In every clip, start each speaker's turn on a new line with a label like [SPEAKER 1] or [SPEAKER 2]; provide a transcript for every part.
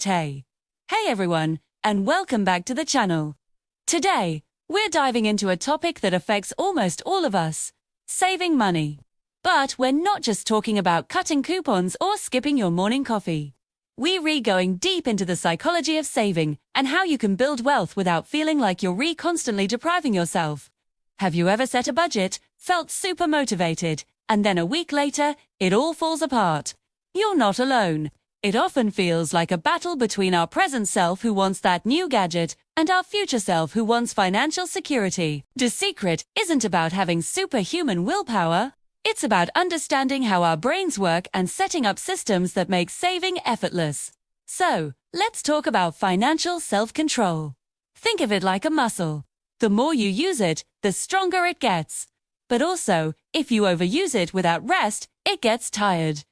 [SPEAKER 1] Hey everyone, and welcome back to the channel. Today, we're diving into a topic that affects almost all of us, saving money. But we're not just talking about cutting coupons or skipping your morning coffee. We're going deep into the psychology of saving and how you can build wealth without feeling like you're constantly depriving yourself. Have you ever set a budget, felt super motivated, and then a week later, it all falls apart? You're not alone. It often feels like a battle between our present self who wants that new gadget and our future self who wants financial security. The secret isn't about having superhuman willpower. It's about understanding how our brains work and setting up systems that make saving effortless. So, let's talk about financial self-control. Think of it like a muscle. The more you use it, the stronger it gets. But also, if you overuse it without rest, it gets tired.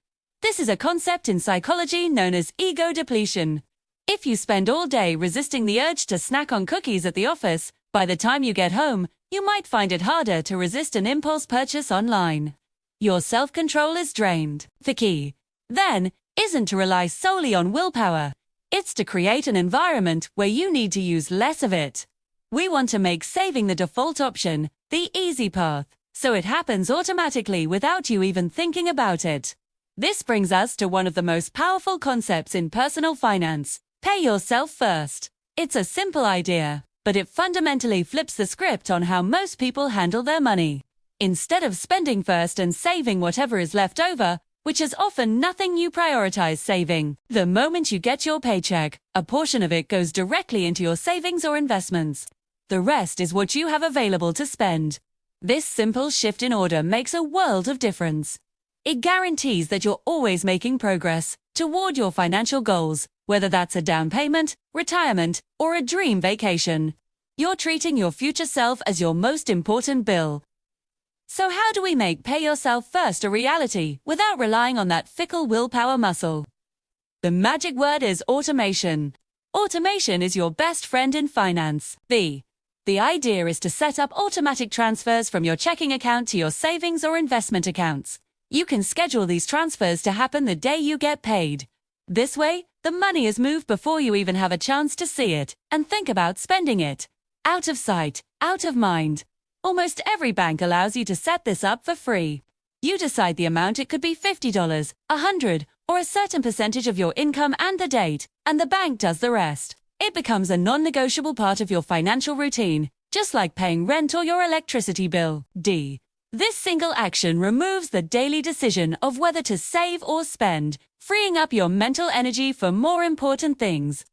[SPEAKER 1] This is a concept in psychology known as ego depletion. If you spend all day resisting the urge to snack on cookies at the office, by the time you get home, you might find it harder to resist an impulse purchase online. Your self-control is drained. The key, then, isn't to rely solely on willpower. It's to create an environment where you need to use less of it. We want to make saving the default option, the easy path, so it happens automatically without you even thinking about it. This brings us to one of the most powerful concepts in personal finance: pay yourself first. It's a simple idea, but it fundamentally flips the script on how most people handle their money. Instead of spending first and saving whatever is left over, which is often nothing, you prioritize saving. The moment you get your paycheck, a portion of it goes directly into your savings or investments. The rest is what you have available to spend. This simple shift in order makes a world of difference. It guarantees that you're always making progress toward your financial goals, whether that's a down payment, retirement, or a dream vacation. You're treating your future self as your most important bill. So how do we make pay yourself first a reality without relying on that fickle willpower muscle? The magic word is automation. Automation is your best friend in finance. The idea is to set up automatic transfers from your checking account to your savings or investment accounts. You can schedule these transfers to happen the day you get paid. This way, the money is moved before you even have a chance to see it and think about spending it. Out of sight, out of mind. Almost every bank allows you to set this up for free. You decide the amount. It could be $50, $100, or a certain percentage of your income and the date, and the bank does the rest. It becomes a non-negotiable part of your financial routine, just like paying rent or your electricity bill. This single action removes the daily decision of whether to save or spend, freeing up your mental energy for more important things.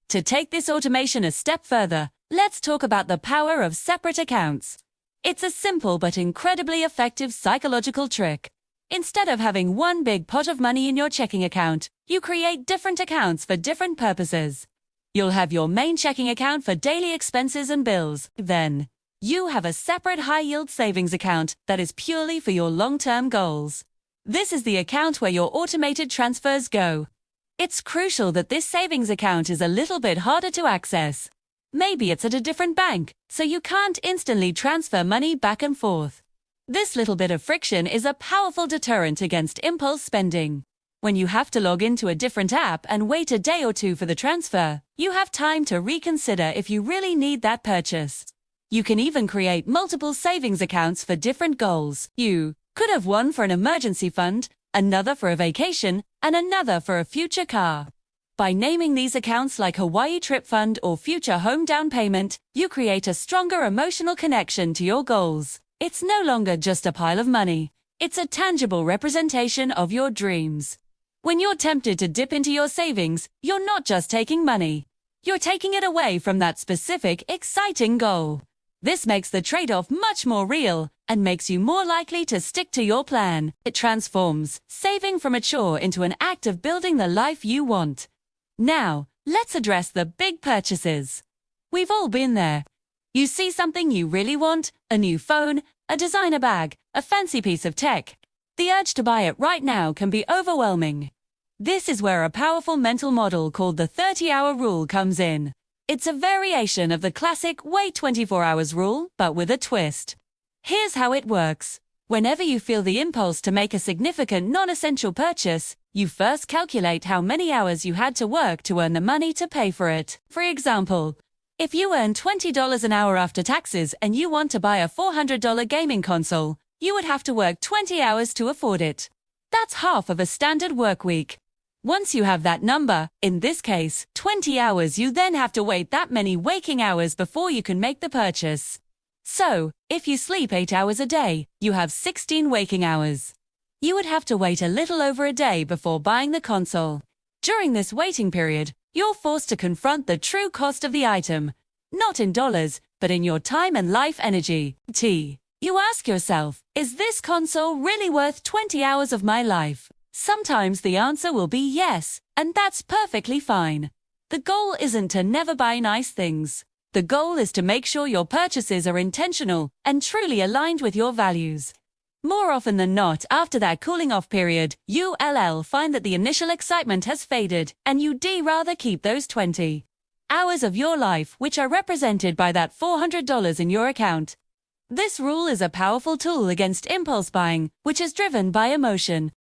[SPEAKER 1] To take this automation a step further, let's talk about the power of separate accounts. It's a simple but incredibly effective psychological trick. Instead of having one big pot of money in your checking account, you create different accounts for different purposes. You'll have your main checking account for daily expenses and bills. Then, you have a separate high-yield savings account that is purely for your long-term goals. This is the account where your automated transfers go. It's crucial that this savings account is a little bit harder to access. Maybe it's at a different bank, so you can't instantly transfer money back and forth. This little bit of friction is a powerful deterrent against impulse spending. When you have to log into a different app and wait a day or two for the transfer, you have time to reconsider if you really need that purchase. You can even create multiple savings accounts for different goals. You could have one for an emergency fund, another for a vacation, and another for a future car. By naming these accounts like Hawaii Trip Fund or Future Home Down Payment, you create a stronger emotional connection to your goals. It's no longer just a pile of money. It's a tangible representation of your dreams. When you're tempted to dip into your savings, you're not just taking money. You're taking it away from that specific, exciting goal. This makes the trade-off much more real and makes you more likely to stick to your plan. It transforms saving from a chore into an act of building the life you want. Now, let's address the big purchases. We've all been there. You see something you really want, a new phone, a designer bag, a fancy piece of tech. The urge to buy it right now can be overwhelming. This is where a powerful mental model called the 30-hour rule comes in. It's a variation of the classic wait 24 hours rule, but with a twist. Here's how it works. Whenever you feel the impulse to make a significant non-essential purchase, you first calculate how many hours you had to work to earn the money to pay for it. For example, if you earn $20 an hour after taxes and you want to buy a $400 gaming console, you would have to work 20 hours to afford it. That's half of a standard work week. Once you have that number, in this case, 20 hours, you then have to wait that many waking hours before you can make the purchase. So, if you sleep 8 hours a day, you have 16 waking hours. You would have to wait a little over a day before buying the console. During this waiting period, you're forced to confront the true cost of the item, not in dollars, but in your time and life energy. You ask yourself, is this console really worth 20 hours of my life? Sometimes the answer will be yes, and that's perfectly fine. The goal isn't to never buy nice things. The goal is to make sure your purchases are intentional and truly aligned with your values. More often than not, after that cooling off period, you'll find that the initial excitement has faded, and you'd rather keep those 20 hours of your life, which are represented by that $400 in your account. This rule is a powerful tool against impulse buying, which is driven by emotion.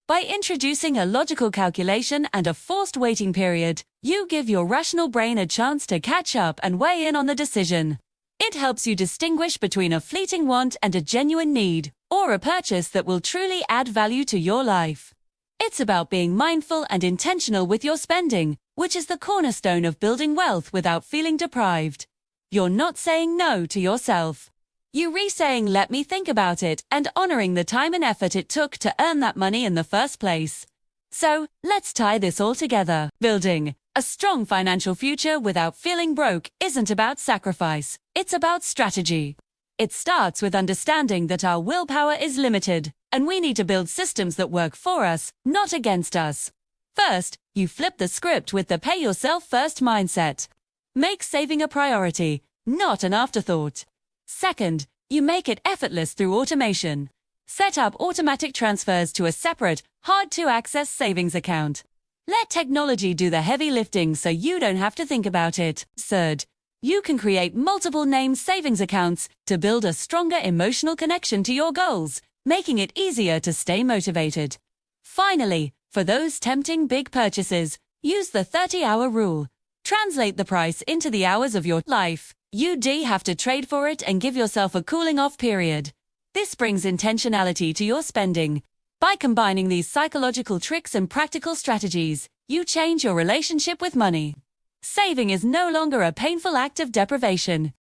[SPEAKER 1] By introducing a logical calculation and a forced waiting period, you give your rational brain a chance to catch up and weigh in on the decision. It helps you distinguish between a fleeting want and a genuine need, or a purchase that will truly add value to your life. It's about being mindful and intentional with your spending, which is the cornerstone of building wealth without feeling deprived. You're not saying no to yourself. You're re-saying let me think about it and honoring the time and effort it took to earn that money in the first place. So, let's tie this all together. Building a strong financial future without feeling broke isn't about sacrifice, it's about strategy. It starts with understanding that our willpower is limited, and we need to build systems that work for us, not against us. First, you flip the script with the pay yourself first mindset. Make saving a priority, not an afterthought. Second, you make it effortless through automation. Set up automatic transfers to a separate, hard-to-access savings account. Let technology do the heavy lifting so you don't have to think about it. Third, you can create multiple named savings accounts to build a stronger emotional connection to your goals, making it easier to stay motivated. Finally, for those tempting big purchases, use the 30-hour rule. Translate the price into the hours of your life. You'd have to trade for it and give yourself a cooling-off period. This brings intentionality to your spending. By combining these psychological tricks and practical strategies, you change your relationship with money. Saving is no longer a painful act of deprivation.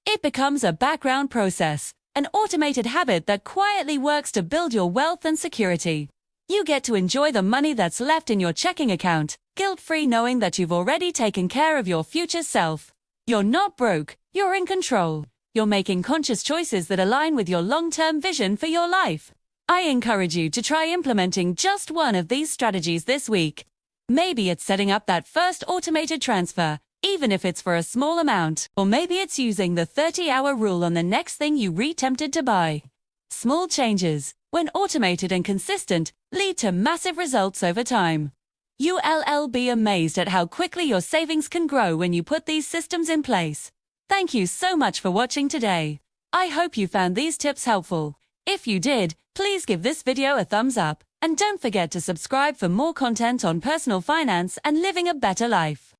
[SPEAKER 1] It becomes a background process, an automated habit that quietly works to build your wealth and security. You get to enjoy the money that's left in your checking account, guilt-free, knowing that you've already taken care of your future self. You're not broke, you're in control. You're making conscious choices that align with your long-term vision for your life. I encourage you to try implementing just one of these strategies this week. Maybe it's setting up that first automated transfer, even if it's for a small amount. Or maybe it's using the 30-hour rule on the next thing you re-tempted to buy. Small changes, when automated and consistent, lead to massive results over time. You'll be amazed at how quickly your savings can grow when you put these systems in place. Thank you so much for watching today. I hope you found these tips helpful. If you did, please give this video a thumbs up, and don't forget to subscribe for more content on personal finance and living a better life.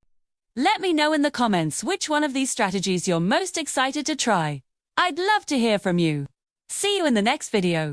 [SPEAKER 1] Let me know in the comments which one of these strategies you're most excited to try. I'd love to hear from you. See you in the next video.